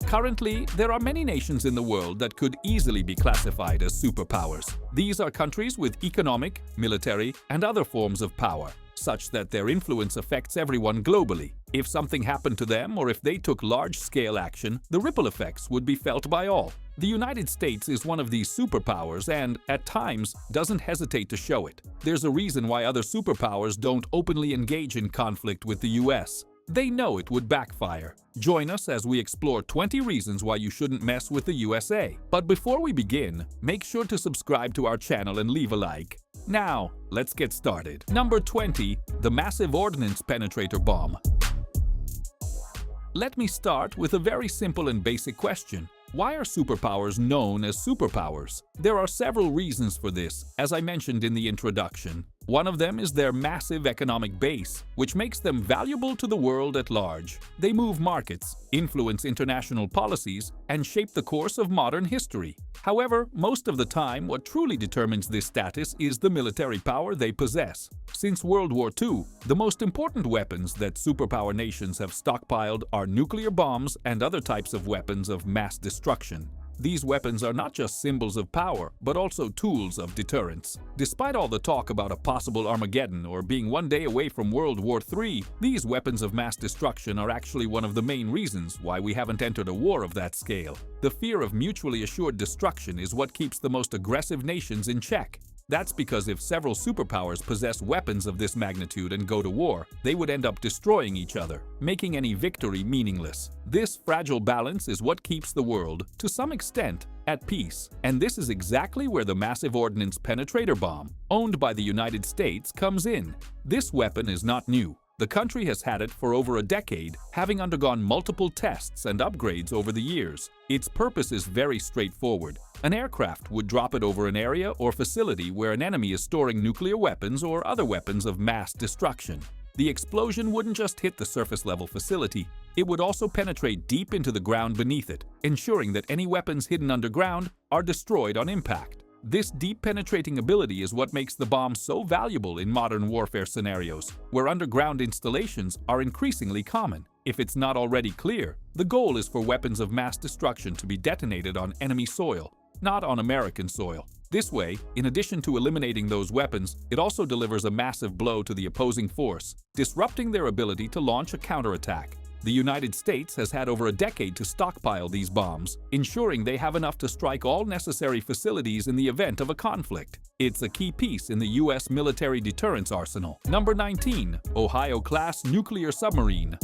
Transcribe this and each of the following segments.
Currently, there are many nations in the world that could easily be classified as superpowers. These are countries with economic, military, and other forms of power, such that their influence affects everyone globally. If something happened to them or if they took large-scale action, the ripple effects would be felt by all. The United States is one of these superpowers and, at times, doesn't hesitate to show it. There's a reason why other superpowers don't openly engage in conflict with the US. They know it would backfire. Join us as we explore 20 reasons why you shouldn't mess with the USA. But before we begin, make sure to subscribe to our channel and leave a like. Now, let's get started. Number 20. The Massive Ordnance Penetrator Bomb. Let me start with a very simple and basic question. Why are superpowers known as superpowers? There are several reasons for this, as I mentioned in the introduction. One of them is their massive economic base, which makes them valuable to the world at large. They move markets, influence international policies, and shape the course of modern history. However, most of the time, what truly determines this status is the military power they possess. Since World War II, the most important weapons that superpower nations have stockpiled are nuclear bombs and other types of weapons of mass destruction. These weapons are not just symbols of power, but also tools of deterrence. Despite all the talk about a possible Armageddon or being one day away from World War III, these weapons of mass destruction are actually one of the main reasons why we haven't entered a war of that scale. The fear of mutually assured destruction is what keeps the most aggressive nations in check. That's because if several superpowers possess weapons of this magnitude and go to war, they would end up destroying each other, making any victory meaningless. This fragile balance is what keeps the world, to some extent, at peace. And this is exactly where the Massive Ordnance Penetrator Bomb, owned by the United States, comes in. This weapon is not new. The country has had it for over a decade, having undergone multiple tests and upgrades over the years. Its purpose is very straightforward. An aircraft would drop it over an area or facility where an enemy is storing nuclear weapons or other weapons of mass destruction. The explosion wouldn't just hit the surface-level facility, it would also penetrate deep into the ground beneath it, ensuring that any weapons hidden underground are destroyed on impact. This deep penetrating ability is what makes the bomb so valuable in modern warfare scenarios, where underground installations are increasingly common. If it's not already clear, the goal is for weapons of mass destruction to be detonated on enemy soil, not on American soil. This way, in addition to eliminating those weapons, it also delivers a massive blow to the opposing force, disrupting their ability to launch a counterattack. The United States has had over a decade to stockpile these bombs, ensuring they have enough to strike all necessary facilities in the event of a conflict. It's a key piece in the U.S. military deterrence arsenal. Number 19. Ohio-class nuclear submarine.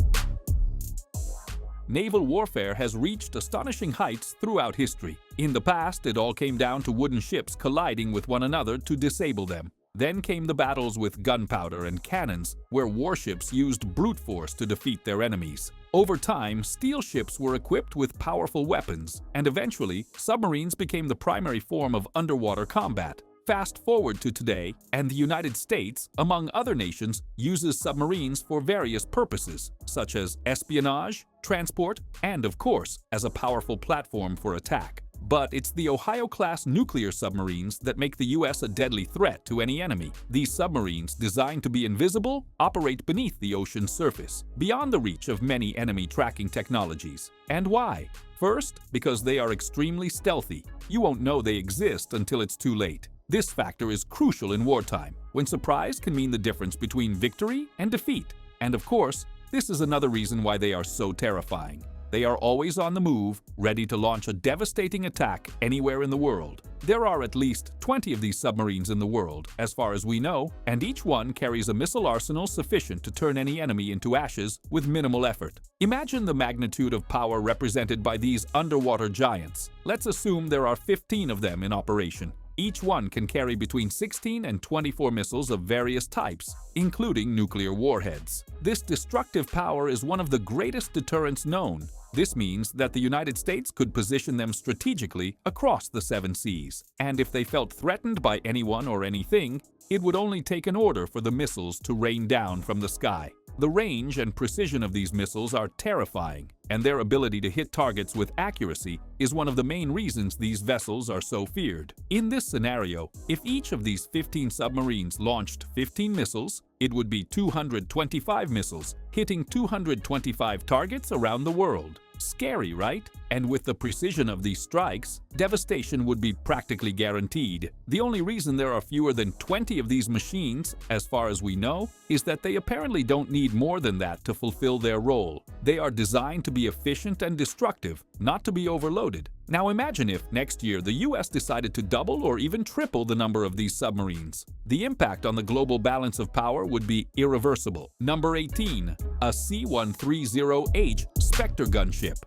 Naval warfare has reached astonishing heights throughout history. In the past, it all came down to wooden ships colliding with one another to disable them. Then came the battles with gunpowder and cannons, where warships used brute force to defeat their enemies. Over time, steel ships were equipped with powerful weapons, and eventually, submarines became the primary form of underwater combat. Fast forward to today, and the United States, among other nations, uses submarines for various purposes, such as espionage, transport, and of course, as a powerful platform for attack. But it's the Ohio-class nuclear submarines that make the U.S. a deadly threat to any enemy. These submarines, designed to be invisible, operate beneath the ocean's surface, beyond the reach of many enemy tracking technologies. And why? First, because they are extremely stealthy. You won't know they exist until it's too late. This factor is crucial in wartime, when surprise can mean the difference between victory and defeat. And of course, this is another reason why they are so terrifying. They are always on the move, ready to launch a devastating attack anywhere in the world. There are at least 20 of these submarines in the world, as far as we know, and each one carries a missile arsenal sufficient to turn any enemy into ashes with minimal effort. Imagine the magnitude of power represented by these underwater giants. Let's assume there are 15 of them in operation. Each one can carry between 16 and 24 missiles of various types, including nuclear warheads. This destructive power is one of the greatest deterrents known. This means that the United States could position them strategically across the 7 seas. And if they felt threatened by anyone or anything, it would only take an order for the missiles to rain down from the sky. The range and precision of these missiles are terrifying, and their ability to hit targets with accuracy is one of the main reasons these vessels are so feared. In this scenario, if each of these 15 submarines launched 15 missiles, it would be 225 missiles, hitting 225 targets around the world. Scary, right? And with the precision of these strikes, devastation would be practically guaranteed. The only reason there are fewer than 20 of these machines, as far as we know, is that they apparently don't need more than that to fulfill their role. They are designed to be efficient and destructive, not to be overloaded. Now imagine if, next year, the US decided to double or even triple the number of these submarines. The impact on the global balance of power would be irreversible. Number 18. A C-130H Spectre gunship.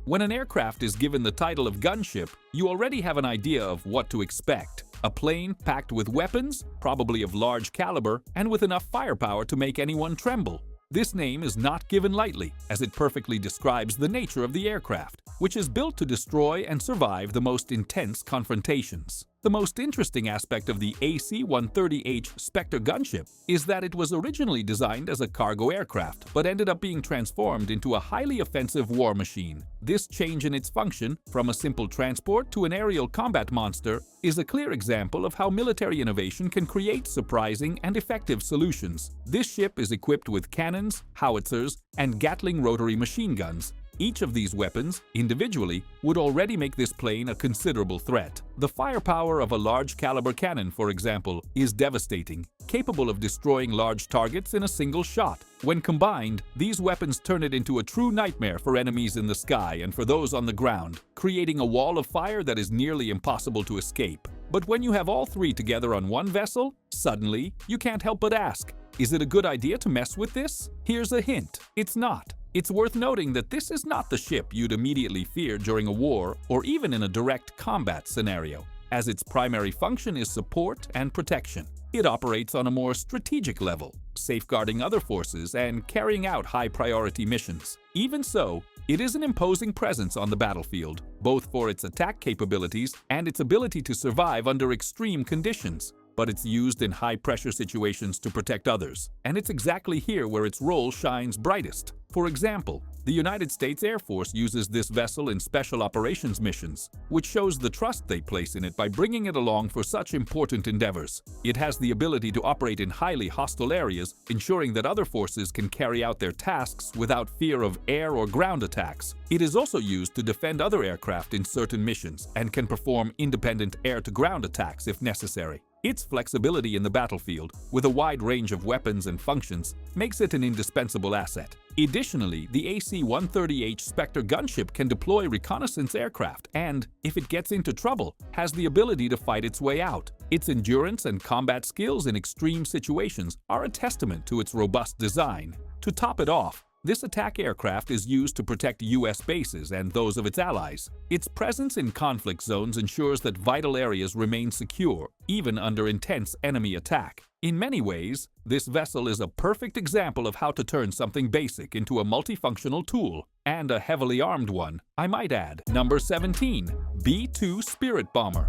When an aircraft is given the title of gunship, you already have an idea of what to expect. A plane packed with weapons, probably of large caliber, and with enough firepower to make anyone tremble. This name is not given lightly, as it perfectly describes the nature of the aircraft, which is built to destroy and survive the most intense confrontations. The most interesting aspect of the AC-130H Spectre gunship is that it was originally designed as a cargo aircraft, but ended up being transformed into a highly offensive war machine. This change in its function, from a simple transport to an aerial combat monster, is a clear example of how military innovation can create surprising and effective solutions. This ship is equipped with cannons, howitzers, and Gatling rotary machine guns. Each of these weapons, individually, would already make this plane a considerable threat. The firepower of a large caliber cannon, for example, is devastating, capable of destroying large targets in a single shot. When combined, these weapons turn it into a true nightmare for enemies in the sky and for those on the ground, creating a wall of fire that is nearly impossible to escape. But when you have all three together on one vessel, suddenly, you can't help but ask, is it a good idea to mess with this? Here's a hint. It's not. It's worth noting that this is not the ship you'd immediately fear during a war or even in a direct combat scenario, as its primary function is support and protection. It operates on a more strategic level, safeguarding other forces and carrying out high-priority missions. Even so, it is an imposing presence on the battlefield, both for its attack capabilities and its ability to survive under extreme conditions. But it's used in high-pressure situations to protect others, and it's exactly here where its role shines brightest. For example, the United States Air Force uses this vessel in special operations missions, which shows the trust they place in it by bringing it along for such important endeavors. It has the ability to operate in highly hostile areas, ensuring that other forces can carry out their tasks without fear of air or ground attacks. It is also used to defend other aircraft in certain missions and can perform independent air-to-ground attacks if necessary. Its flexibility in the battlefield, with a wide range of weapons and functions, makes it an indispensable asset. Additionally, the AC-130H Spectre gunship can deploy reconnaissance aircraft and, if it gets into trouble, has the ability to fight its way out. Its endurance and combat skills in extreme situations are a testament to its robust design. To top it off, this attack aircraft is used to protect U.S. bases and those of its allies. Its presence in conflict zones ensures that vital areas remain secure, even under intense enemy attack. In many ways, this vessel is a perfect example of how to turn something basic into a multifunctional tool, and a heavily armed one, I might add. Number 17. B-2 Spirit Bomber.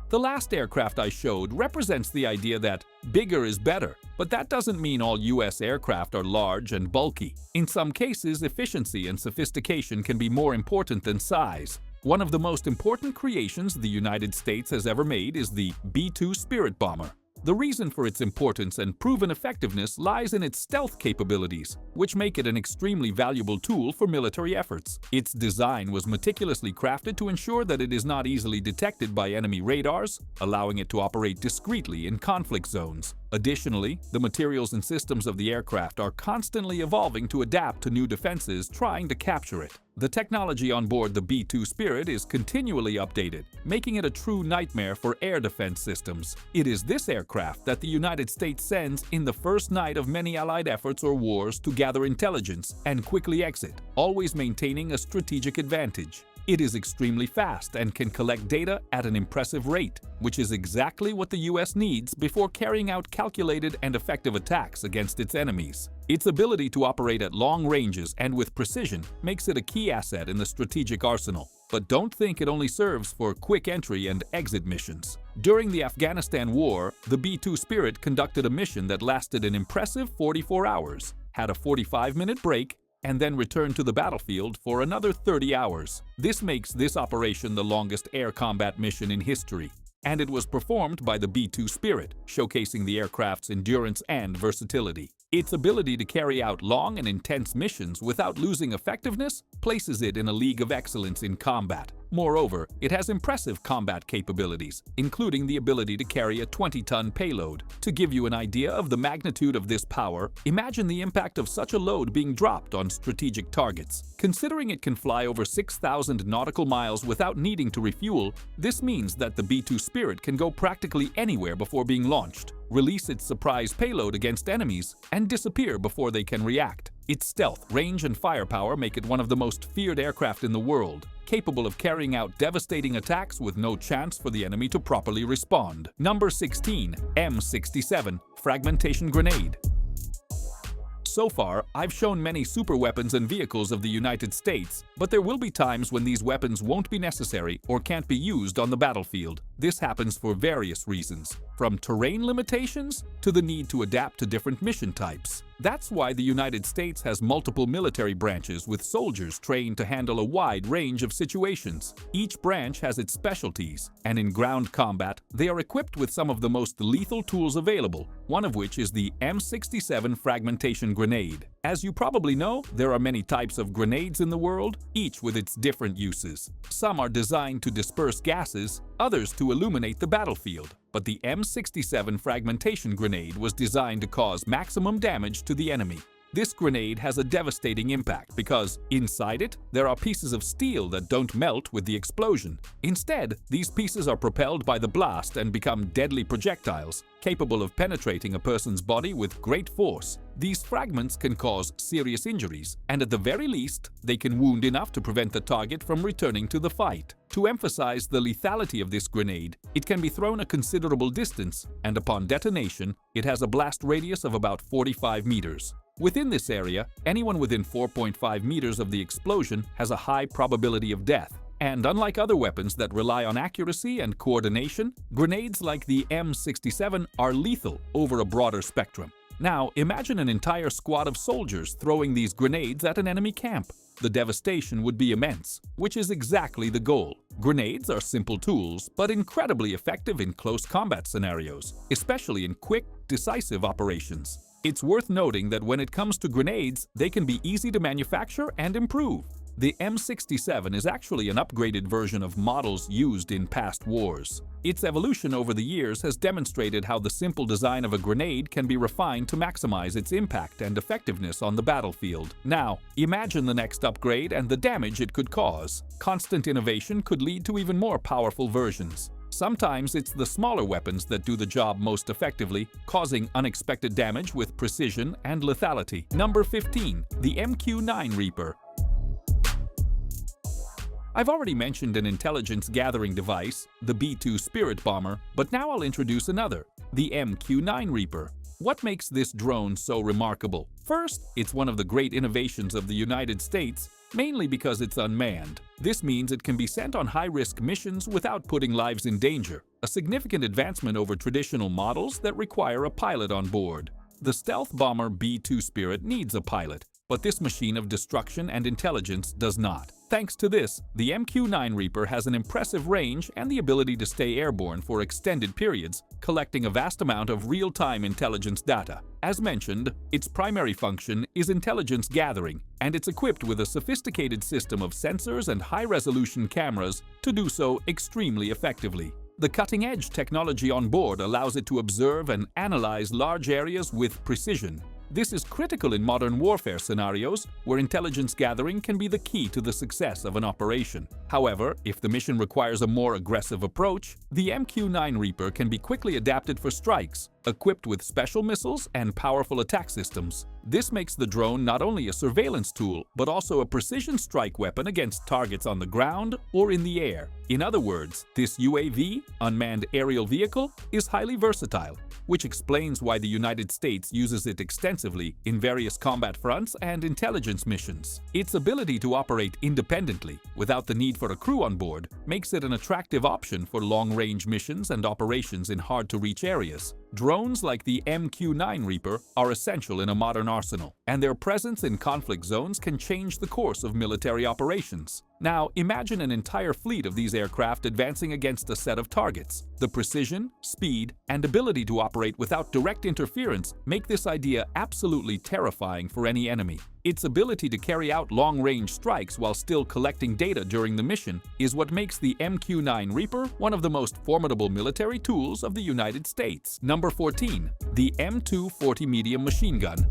The last aircraft I showed represents the idea that bigger is better, but that doesn't mean all U.S. aircraft are large and bulky. In some cases, efficiency and sophistication can be more important than size. One of the most important creations the United States has ever made is the B-2 Spirit Bomber. The reason for its importance and proven effectiveness lies in its stealth capabilities, which make it an extremely valuable tool for military efforts. Its design was meticulously crafted to ensure that it is not easily detected by enemy radars, allowing it to operate discreetly in conflict zones. Additionally, the materials and systems of the aircraft are constantly evolving to adapt to new defenses trying to capture it. The technology on board the B-2 Spirit is continually updated, making it a true nightmare for air defense systems. It is this aircraft that the United States sends in the first night of many Allied efforts or wars to gather intelligence and quickly exit, always maintaining a strategic advantage. It is extremely fast and can collect data at an impressive rate, which is exactly what the US needs before carrying out calculated and effective attacks against its enemies. Its ability to operate at long ranges and with precision makes it a key asset in the strategic arsenal. But don't think it only serves for quick entry and exit missions. During the Afghanistan War, the B-2 Spirit conducted a mission that lasted an impressive 44 hours, had a 45-minute break, and then returned to the battlefield for another 30 hours. This makes this operation the longest air combat mission in history, and it was performed by the B-2 Spirit, showcasing the aircraft's endurance and versatility. Its ability to carry out long and intense missions without losing effectiveness places it in a league of excellence in combat. Moreover, it has impressive combat capabilities, including the ability to carry a 20-ton payload. To give you an idea of the magnitude of this power, imagine the impact of such a load being dropped on strategic targets. Considering it can fly over 6,000 nautical miles without needing to refuel, this means that the B-2 Spirit can go practically anywhere before being launched, release its surprise payload against enemies, and disappear before they can react. Its stealth, range, and firepower make it one of the most feared aircraft in the world, capable of carrying out devastating attacks with no chance for the enemy to properly respond. Number 16. M67 Fragmentation Grenade. So far, I've shown many super weapons and vehicles of the United States, but there will be times when these weapons won't be necessary or can't be used on the battlefield. This happens for various reasons, from terrain limitations to the need to adapt to different mission types. That's why the United States has multiple military branches with soldiers trained to handle a wide range of situations. Each branch has its specialties, and in ground combat, they are equipped with some of the most lethal tools available, one of which is the M67 Fragmentation Grenade. As you probably know, there are many types of grenades in the world, each with its different uses. Some are designed to disperse gases, others to illuminate the battlefield. But the M67 Fragmentation Grenade was designed to cause maximum damage to the enemy. This grenade has a devastating impact because, inside it, there are pieces of steel that don't melt with the explosion. Instead, these pieces are propelled by the blast and become deadly projectiles, capable of penetrating a person's body with great force. These fragments can cause serious injuries, and at the very least, they can wound enough to prevent the target from returning to the fight. To emphasize the lethality of this grenade, it can be thrown a considerable distance, and upon detonation, it has a blast radius of about 45 meters. Within this area, anyone within 4.5 meters of the explosion has a high probability of death. And unlike other weapons that rely on accuracy and coordination, grenades like the M67 are lethal over a broader spectrum. Now, imagine an entire squad of soldiers throwing these grenades at an enemy camp. The devastation would be immense, which is exactly the goal. Grenades are simple tools, but incredibly effective in close combat scenarios, especially in quick, decisive operations. It's worth noting that when it comes to grenades, they can be easy to manufacture and improve. The M67 is actually an upgraded version of models used in past wars. Its evolution over the years has demonstrated how the simple design of a grenade can be refined to maximize its impact and effectiveness on the battlefield. Now, imagine the next upgrade and the damage it could cause. Constant innovation could lead to even more powerful versions. Sometimes it's the smaller weapons that do the job most effectively, causing unexpected damage with precision and lethality. Number 15. The MQ-9 Reaper. I've already mentioned an intelligence-gathering device, the B-2 Spirit Bomber, but now I'll introduce another, the MQ-9 Reaper. What makes this drone so remarkable? First, it's one of the great innovations of the United States, mainly because it's unmanned. This means it can be sent on high-risk missions without putting lives in danger, a significant advancement over traditional models that require a pilot on board. The stealth bomber B-2 Spirit needs a pilot, but this machine of destruction and intelligence does not. Thanks to this, the MQ-9 Reaper has an impressive range and the ability to stay airborne for extended periods, collecting a vast amount of real-time intelligence data. As mentioned, its primary function is intelligence gathering, and it's equipped with a sophisticated system of sensors and high-resolution cameras to do so extremely effectively. The cutting-edge technology on board allows it to observe and analyze large areas with precision. This is critical in modern warfare scenarios, where intelligence gathering can be the key to the success of an operation. However, if the mission requires a more aggressive approach, the MQ-9 Reaper can be quickly adapted for strikes, equipped with special missiles and powerful attack systems. This makes the drone not only a surveillance tool, but also a precision strike weapon against targets on the ground or in the air. In other words, this UAV, unmanned aerial vehicle, is highly versatile, which explains why the United States uses it extensively in various combat fronts and intelligence missions. Its ability to operate independently, without the need for a crew on board, makes it an attractive option for long-range missions and operations in hard-to-reach areas. Drones Drones like the MQ-9 Reaper are essential in a modern arsenal, and their presence in conflict zones can change the course of military operations. Now, imagine an entire fleet of these aircraft advancing against a set of targets. The precision, speed, and ability to operate without direct interference make this idea absolutely terrifying for any enemy. Its ability to carry out long-range strikes while still collecting data during the mission is what makes the MQ-9 Reaper one of the most formidable military tools of the United States. Number 14. The M240 Medium Machine Gun.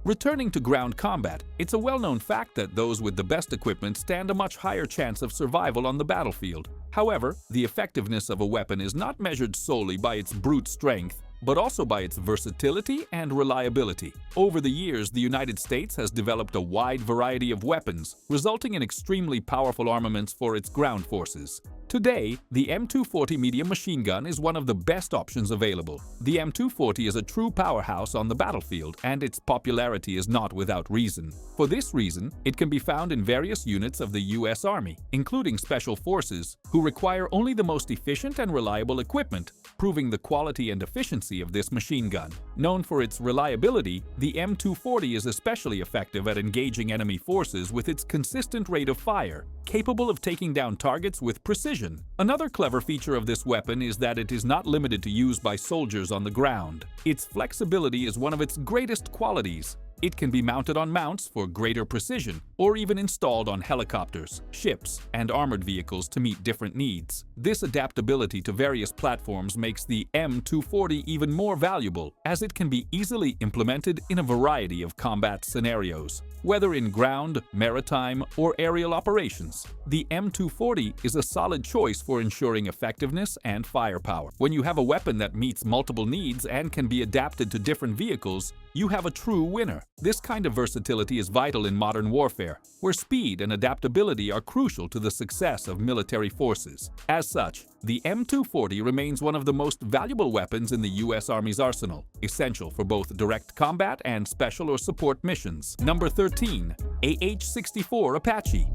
Returning to ground combat, it's a well-known fact that those with the best equipment stand a much higher chance of survival on the battlefield. However, the effectiveness of a weapon is not measured solely by its brute strength, but also by its versatility and reliability. Over the years, the United States has developed a wide variety of weapons, resulting in extremely powerful armaments for its ground forces. Today, the M240 medium machine gun is one of the best options available. The M240 is a true powerhouse on the battlefield, and its popularity is not without reason. For this reason, it can be found in various units of the U.S. Army, including Special Forces, who require only the most efficient and reliable equipment, proving the quality and efficiency of this machine gun. Known for its reliability, the M240 is especially effective at engaging enemy forces with its consistent rate of fire, capable of taking down targets with precision. Another clever feature of this weapon is that it is not limited to use by soldiers on the ground. Its flexibility is one of its greatest qualities. It can be mounted on mounts for greater precision, or even installed on helicopters, ships, and armored vehicles to meet different needs. This adaptability to various platforms makes the M240 even more valuable, as it can be easily implemented in a variety of combat scenarios, whether in ground, maritime, or aerial operations. The M240 is a solid choice for ensuring effectiveness and firepower. When you have a weapon that meets multiple needs and can be adapted to different vehicles, you have a true winner. This kind of versatility is vital in modern warfare, where speed and adaptability are crucial to the success of military forces. As such, the M240 remains one of the most valuable weapons in the U.S. Army's arsenal, essential for both direct combat and special or support missions. Number 13. AH-64 Apache.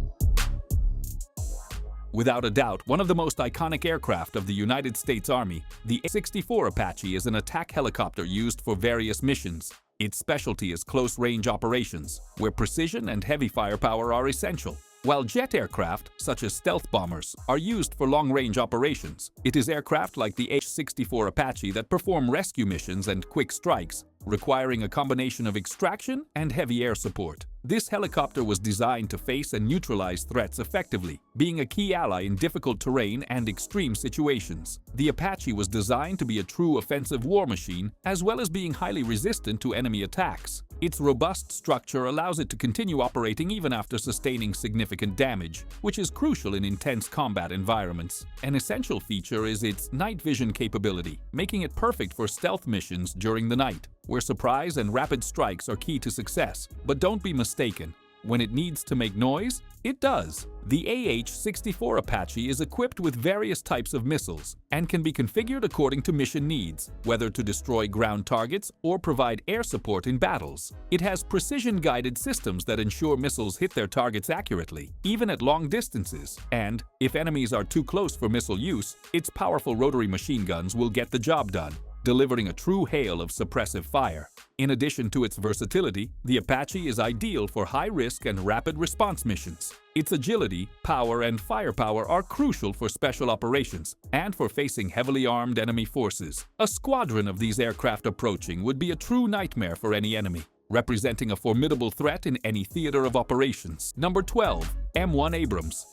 Without a doubt, one of the most iconic aircraft of the United States Army, the AH-64 Apache is an attack helicopter used for various missions. Its specialty is close-range operations, where precision and heavy firepower are essential. While jet aircraft, such as stealth bombers, are used for long-range operations, it is aircraft like the AH-64 Apache that perform rescue missions and quick strikes, requiring a combination of extraction and heavy air support. This helicopter was designed to face and neutralize threats effectively, being a key ally in difficult terrain and extreme situations. The Apache was designed to be a true offensive war machine, as well as being highly resistant to enemy attacks. Its robust structure allows it to continue operating even after sustaining significant damage, which is crucial in intense combat environments. An essential feature is its night vision capability, making it perfect for stealth missions during the night, where surprise and rapid strikes are key to success. But don't be mistaken. When it needs to make noise, it does. The AH-64 Apache is equipped with various types of missiles and can be configured according to mission needs, whether to destroy ground targets or provide air support in battles. It has precision-guided systems that ensure missiles hit their targets accurately, even at long distances. And, if enemies are too close for missile use, its powerful rotary machine guns will get the job done, delivering a true hail of suppressive fire. In addition to its versatility, the Apache is ideal for high-risk and rapid response missions. Its agility, power, and firepower are crucial for special operations and for facing heavily armed enemy forces. A squadron of these aircraft approaching would be a true nightmare for any enemy, representing a formidable threat in any theater of operations. Number 12. M1 Abrams.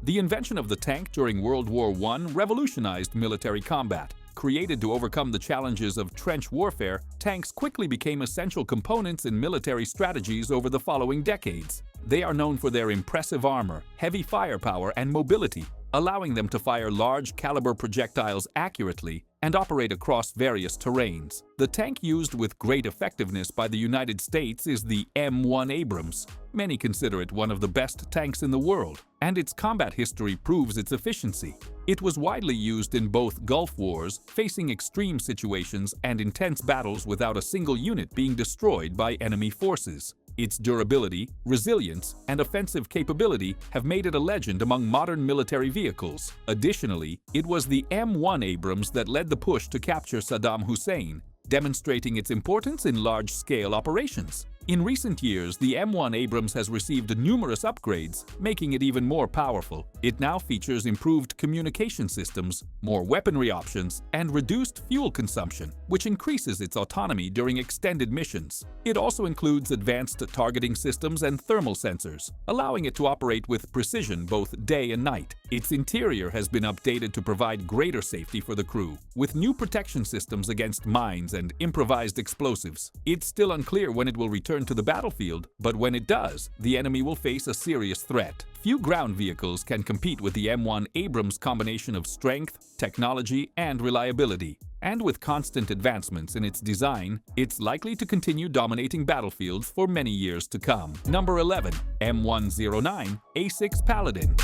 The invention of the tank during World War I revolutionized military combat. Created to overcome the challenges of trench warfare, tanks quickly became essential components in military strategies over the following decades. They are known for their impressive armor, heavy firepower, and mobility, allowing them to fire large-caliber projectiles accurately and operate across various terrains. The tank used with great effectiveness by the United States is the M1 Abrams. Many consider it one of the best tanks in the world, and its combat history proves its efficiency. It was widely used in both Gulf Wars, facing extreme situations and intense battles without a single unit being destroyed by enemy forces. Its durability, resilience, and offensive capability have made it a legend among modern military vehicles. Additionally, it was the M1 Abrams that led the push to capture Saddam Hussein, demonstrating its importance in large-scale operations. In recent years, the M1 Abrams has received numerous upgrades, making it even more powerful. It now features improved communication systems, more weaponry options, and reduced fuel consumption, which increases its autonomy during extended missions. It also includes advanced targeting systems and thermal sensors, allowing it to operate with precision both day and night. Its interior has been updated to provide greater safety for the crew, with new protection systems against mines and improvised explosives. It's still unclear when it will return to the battlefield, but when it does, the enemy will face a serious threat. Few ground vehicles can compete with the M1 Abrams' combination of strength, technology, and reliability. And with constant advancements in its design, it's likely to continue dominating battlefields for many years to come. Number 11. M109 A6 Paladin.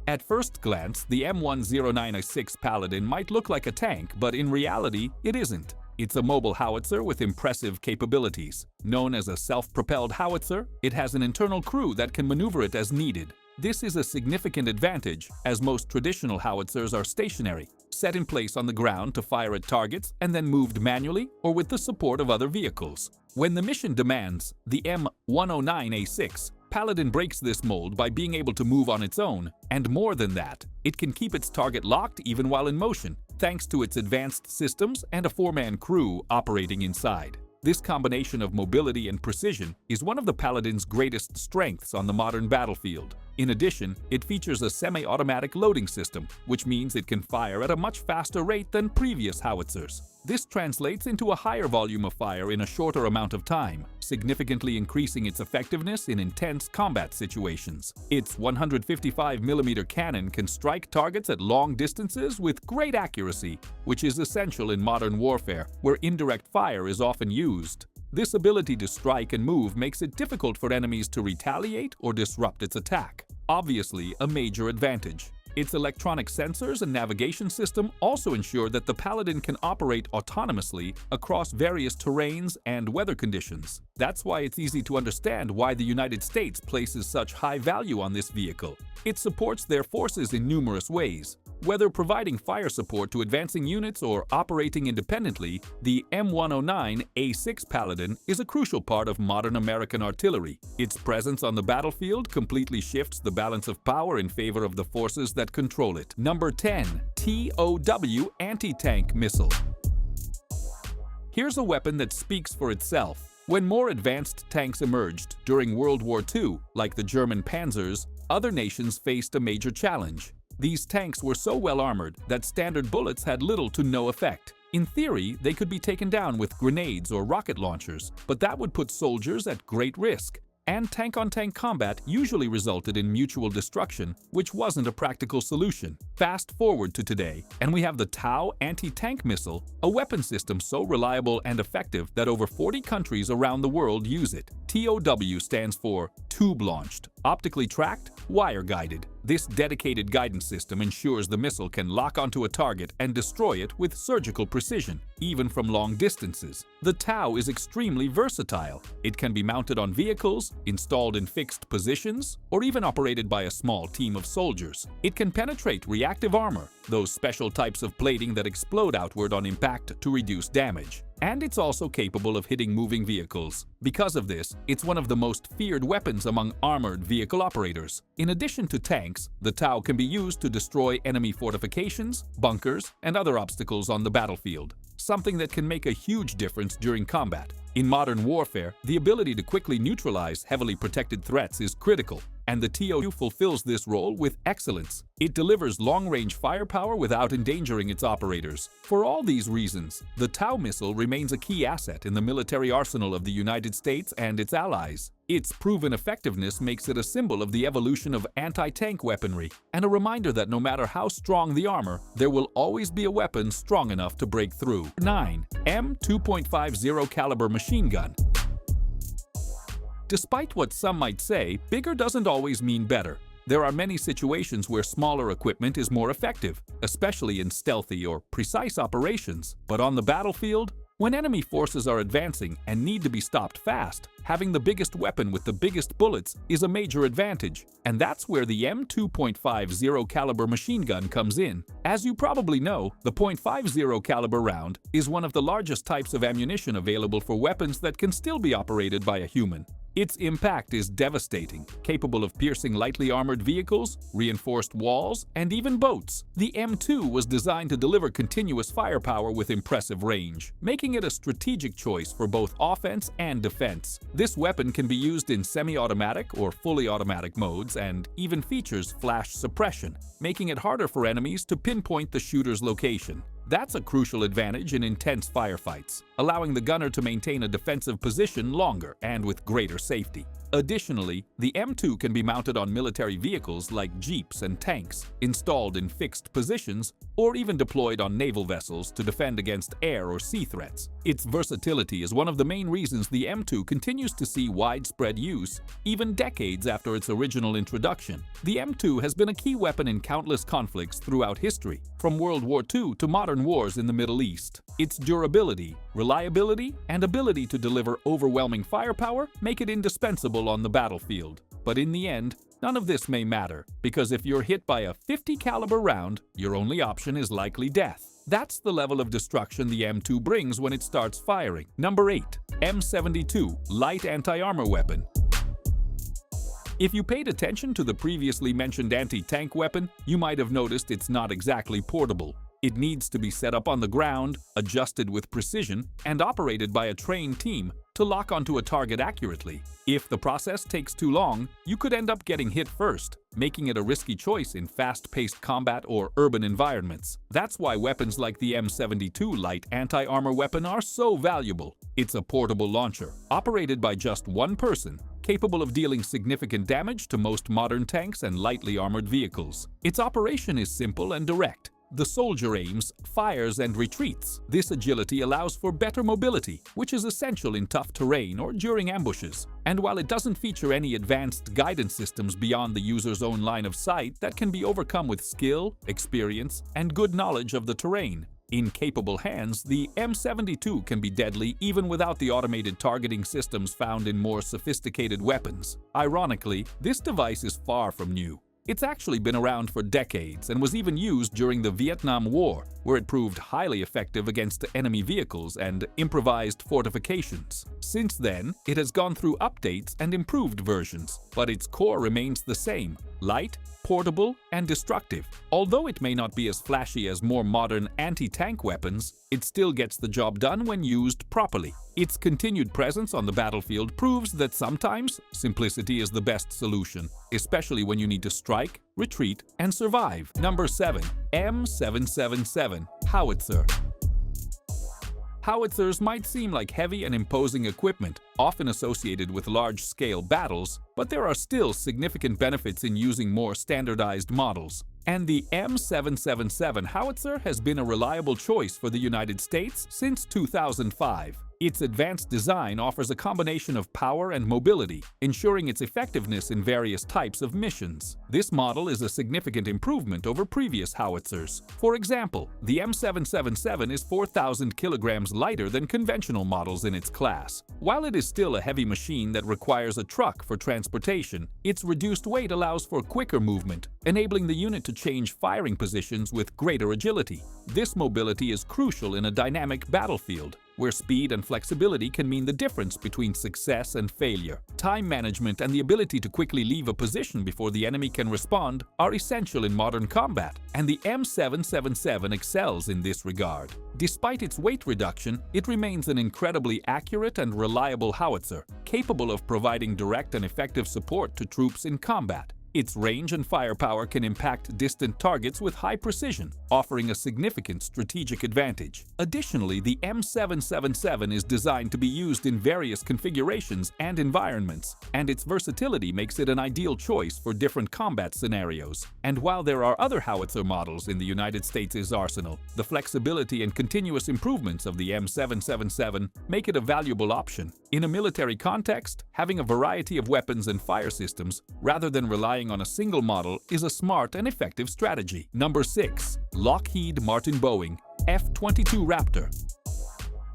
At first glance, the M109A6 Paladin might look like a tank, but in reality, it isn't. It's a mobile howitzer with impressive capabilities. Known as a self-propelled howitzer, it has an internal crew that can maneuver it as needed. This is a significant advantage, as most traditional howitzers are stationary, set in place on the ground to fire at targets and then moved manually or with the support of other vehicles. When the mission demands, the M109A6 Paladin breaks this mold by being able to move on its own, and more than that, it can keep its target locked even while in motion, thanks to its advanced systems and a four-man crew operating inside. This combination of mobility and precision is one of the Paladin's greatest strengths on the modern battlefield. In addition, it features a semi-automatic loading system, which means it can fire at a much faster rate than previous howitzers. This translates into a higher volume of fire in a shorter amount of time, significantly increasing its effectiveness in intense combat situations. Its 155mm cannon can strike targets at long distances with great accuracy, which is essential in modern warfare, where indirect fire is often used. This ability to strike and move makes it difficult for enemies to retaliate or disrupt its attack. Obviously, a major advantage. Its electronic sensors and navigation system also ensure that the Paladin can operate autonomously across various terrains and weather conditions. That's why it's easy to understand why the United States places such high value on this vehicle. It supports their forces in numerous ways. Whether providing fire support to advancing units or operating independently, the M109A6 Paladin is a crucial part of modern American artillery. Its presence on the battlefield completely shifts the balance of power in favor of the forces that control it. Number 10. TOW Anti-Tank Missile. Here's a weapon that speaks for itself. When more advanced tanks emerged during World War II, like the German Panzers, other nations faced a major challenge. These tanks were so well armored that standard bullets had little to no effect. In theory, they could be taken down with grenades or rocket launchers, but that would put soldiers at great risk. And tank-on-tank combat usually resulted in mutual destruction, which wasn't a practical solution. Fast forward to today, and we have the TOW anti-tank missile, a weapon system so reliable and effective that over 40 countries around the world use it. TOW stands for tube-launched, optically tracked, wire-guided. This dedicated guidance system ensures the missile can lock onto a target and destroy it with surgical precision, even from long distances. The TOW is extremely versatile. It can be mounted on vehicles, installed in fixed positions, or even operated by a small team of soldiers. It can penetrate reactive armor, those special types of plating that explode outward on impact to reduce damage. And it's also capable of hitting moving vehicles. Because of this, it's one of the most feared weapons among armored vehicle operators. In addition to tanks, the TOW can be used to destroy enemy fortifications, bunkers, and other obstacles on the battlefield, something that can make a huge difference during combat. In modern warfare, the ability to quickly neutralize heavily protected threats is critical, and the TOW fulfills this role with excellence. It delivers long-range firepower without endangering its operators. For all these reasons, the TOW missile remains a key asset in the military arsenal of the United States and its allies. Its proven effectiveness makes it a symbol of the evolution of anti-tank weaponry, and a reminder that no matter how strong the armor, there will always be a weapon strong enough to break through. 9. M2.50 caliber machine gun. Despite what some might say, bigger doesn't always mean better. There are many situations where smaller equipment is more effective, especially in stealthy or precise operations. But on the battlefield, When enemy forces are advancing and need to be stopped fast, having the biggest weapon with the biggest bullets is a major advantage, and that's where the M2.50 caliber machine gun comes in. As you probably know, the .50 caliber round is one of the largest types of ammunition available for weapons that can still be operated by a human. Its impact is devastating, capable of piercing lightly armored vehicles, reinforced walls, and even boats. The M2 was designed to deliver continuous firepower with impressive range, making it a strategic choice for both offense and defense. This weapon can be used in semi-automatic or fully automatic modes and even features flash suppression, making it harder for enemies to pinpoint the shooter's location. That's a crucial advantage in intense firefights, allowing the gunner to maintain a defensive position longer and with greater safety. Additionally, the M2 can be mounted on military vehicles like jeeps and tanks, installed in fixed positions, or even deployed on naval vessels to defend against air or sea threats. Its versatility is one of the main reasons the M2 continues to see widespread use, even decades after its original introduction. The M2 has been a key weapon in countless conflicts throughout history, from World War II to modern wars in the Middle East. Its durability, reliability, and ability to deliver overwhelming firepower make it indispensable on the battlefield. But in the end, none of this may matter, because if you're hit by a .50 caliber round, your only option is likely death. That's the level of destruction the M2 brings when it starts firing. Number 8. M72 Light Anti-Armor Weapon. If you paid attention to the previously mentioned anti-tank weapon, you might have noticed it's not exactly portable. It needs to be set up on the ground, adjusted with precision, and operated by a trained team to lock onto a target accurately. If the process takes too long, you could end up getting hit first, making it a risky choice in fast-paced combat or urban environments. That's why weapons like the M72 light anti-armor weapon are so valuable. It's a portable launcher, operated by just one person, capable of dealing significant damage to most modern tanks and lightly armored vehicles. Its operation is simple and direct. The soldier aims, fires, and retreats. This agility allows for better mobility, which is essential in tough terrain or during ambushes. And while it doesn't feature any advanced guidance systems beyond the user's own line of sight that can be overcome with skill, experience, and good knowledge of the terrain, in capable hands, the M72 can be deadly even without the automated targeting systems found in more sophisticated weapons. Ironically, this device is far from new. It's actually been around for decades and was even used during the Vietnam War, where it proved highly effective against enemy vehicles and improvised fortifications. Since then, it has gone through updates and improved versions, but its core remains the same: light, portable, and destructive. Although it may not be as flashy as more modern anti-tank weapons, it still gets the job done when used properly. Its continued presence on the battlefield proves that sometimes simplicity is the best solution, especially when you need to strike, retreat, and survive. Number 7. M777 Howitzer. Howitzers might seem like heavy and imposing equipment, often associated with large-scale battles, but there are still significant benefits in using more standardized models. And the M777 howitzer has been a reliable choice for the United States since 2005. Its advanced design offers a combination of power and mobility, ensuring its effectiveness in various types of missions. This model is a significant improvement over previous howitzers. For example, the M777 is 4,000 kilograms lighter than conventional models in its class. While it is still a heavy machine that requires a truck for transportation, its reduced weight allows for quicker movement, enabling the unit to change firing positions with greater agility. This mobility is crucial in a dynamic battlefield, where speed and flexibility can mean the difference between success and failure. Time management and the ability to quickly leave a position before the enemy can respond are essential in modern combat, and the M777 excels in this regard. Despite its weight reduction, it remains an incredibly accurate and reliable howitzer, capable of providing direct and effective support to troops in combat. Its range and firepower can impact distant targets with high precision, offering a significant strategic advantage. Additionally, the M777 is designed to be used in various configurations and environments, and its versatility makes it an ideal choice for different combat scenarios. And while there are other howitzer models in the United States' arsenal, the flexibility and continuous improvements of the M777 make it a valuable option. In a military context, having a variety of weapons and fire systems, rather than relying on a single model, is a smart and effective strategy. Number 6. Lockheed Martin Boeing F-22 Raptor.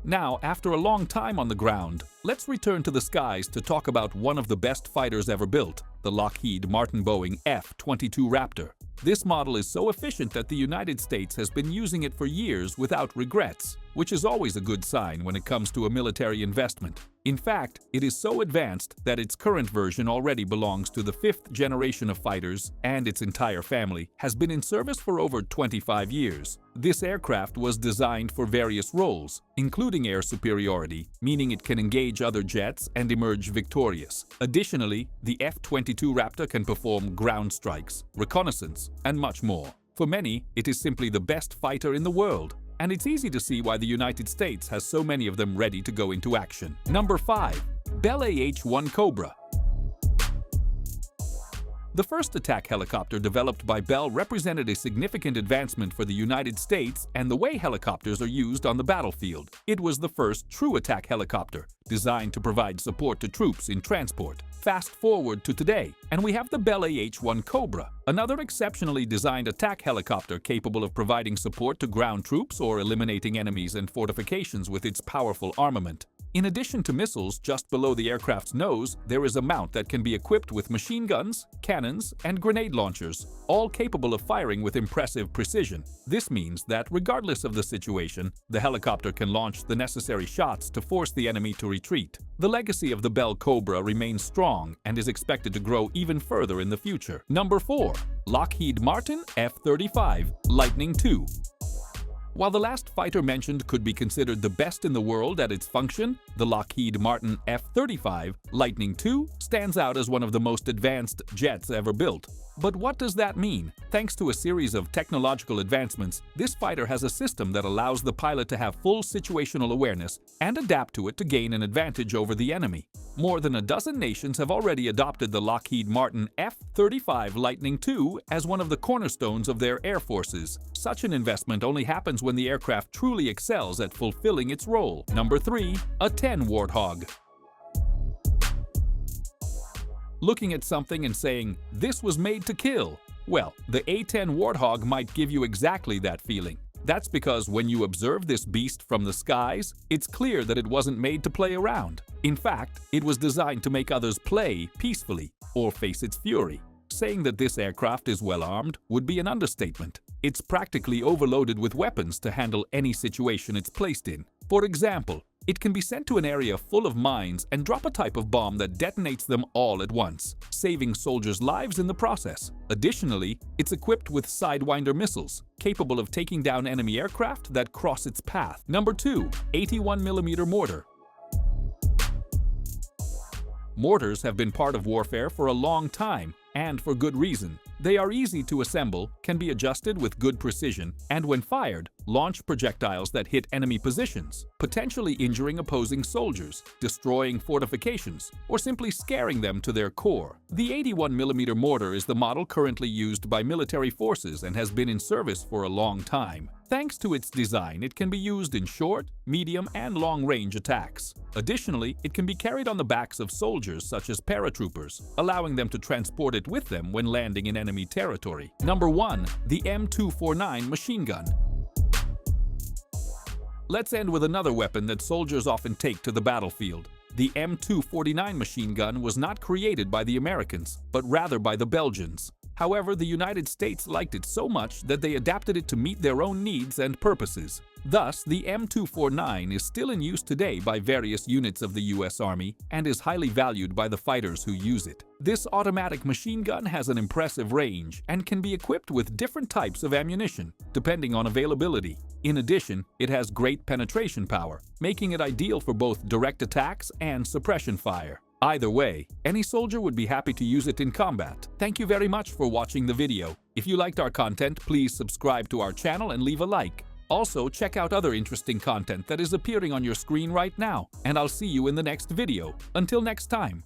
Now, after a long time on the ground, let's return to the skies to talk about one of the best fighters ever built, the Lockheed Martin Boeing F-22 Raptor. This model is so efficient that the United States has been using it for years without regrets, which is always a good sign when it comes to a military investment. In fact, it is so advanced that its current version already belongs to the 5th generation of fighters, and its entire family has been in service for over 25 years. This aircraft was designed for various roles, including air superiority, meaning it can engage other jets and emerge victorious. Additionally, the F-22 Raptor can perform ground strikes, reconnaissance, and much more. For many, it is simply the best fighter in the world, and it's easy to see why the United States has so many of them ready to go into action. Number 5. Bell AH-1 Cobra. The first attack helicopter developed by Bell represented a significant advancement for the United States and the way helicopters are used on the battlefield. It was the first true attack helicopter, designed to provide support to troops in transport. Fast forward to today, and we have the Bell AH-1 Cobra, another exceptionally designed attack helicopter capable of providing support to ground troops or eliminating enemies and fortifications with its powerful armament. In addition to missiles just below the aircraft's nose, there is a mount that can be equipped with machine guns, cannons, and grenade launchers, all capable of firing with impressive precision. This means that, regardless of the situation, the helicopter can launch the necessary shots to force the enemy to retreat. The legacy of the Bell Cobra remains strong and is expected to grow even further in the future. Number 4. Lockheed Martin F-35 Lightning II. While the last fighter mentioned could be considered the best in the world at its function, the Lockheed Martin F-35 Lightning II stands out as one of the most advanced jets ever built. But what does that mean? Thanks to a series of technological advancements, this fighter has a system that allows the pilot to have full situational awareness and adapt to it to gain an advantage over the enemy. More than a dozen nations have already adopted the Lockheed Martin F-35 Lightning II as one of the cornerstones of their air forces. Such an investment only happens when the aircraft truly excels at fulfilling its role. Number 3. A-10 Warthog. Looking at something and saying, "This was made to kill." Well, the A-10 Warthog might give you exactly that feeling. That's because when you observe this beast from the skies, it's clear that it wasn't made to play around. In fact, it was designed to make others play peacefully or face its fury. Saying that this aircraft is well armed would be an understatement. It's practically overloaded with weapons to handle any situation it's placed in. For example, it can be sent to an area full of mines and drop a type of bomb that detonates them all at once, saving soldiers' lives in the process. Additionally, it's equipped with Sidewinder missiles, capable of taking down enemy aircraft that cross its path. Number 2. 81mm Mortar. Mortars have been part of warfare for a long time, and for good reason. They are easy to assemble, can be adjusted with good precision, and when fired, launch projectiles that hit enemy positions, potentially injuring opposing soldiers, destroying fortifications, or simply scaring them to their core. The 81mm mortar is the model currently used by military forces and has been in service for a long time. Thanks to its design, it can be used in short, medium, and long-range attacks. Additionally, it can be carried on the backs of soldiers such as paratroopers, allowing them to transport it with them when landing in enemy territory. Number 1. The M249 Machine Gun. Let's end with another weapon that soldiers often take to the battlefield. The M249 machine gun was not created by the Americans, but rather by the Belgians. However, the United States liked it so much that they adapted it to meet their own needs and purposes. Thus, the M249 is still in use today by various units of the U.S. Army and is highly valued by the fighters who use it. This automatic machine gun has an impressive range and can be equipped with different types of ammunition, depending on availability. In addition, it has great penetration power, making it ideal for both direct attacks and suppression fire. Either way, any soldier would be happy to use it in combat. Thank you very much for watching the video. If you liked our content, please subscribe to our channel and leave a like. Also, check out other interesting content that is appearing on your screen right now, and I'll see you in the next video. Until next time.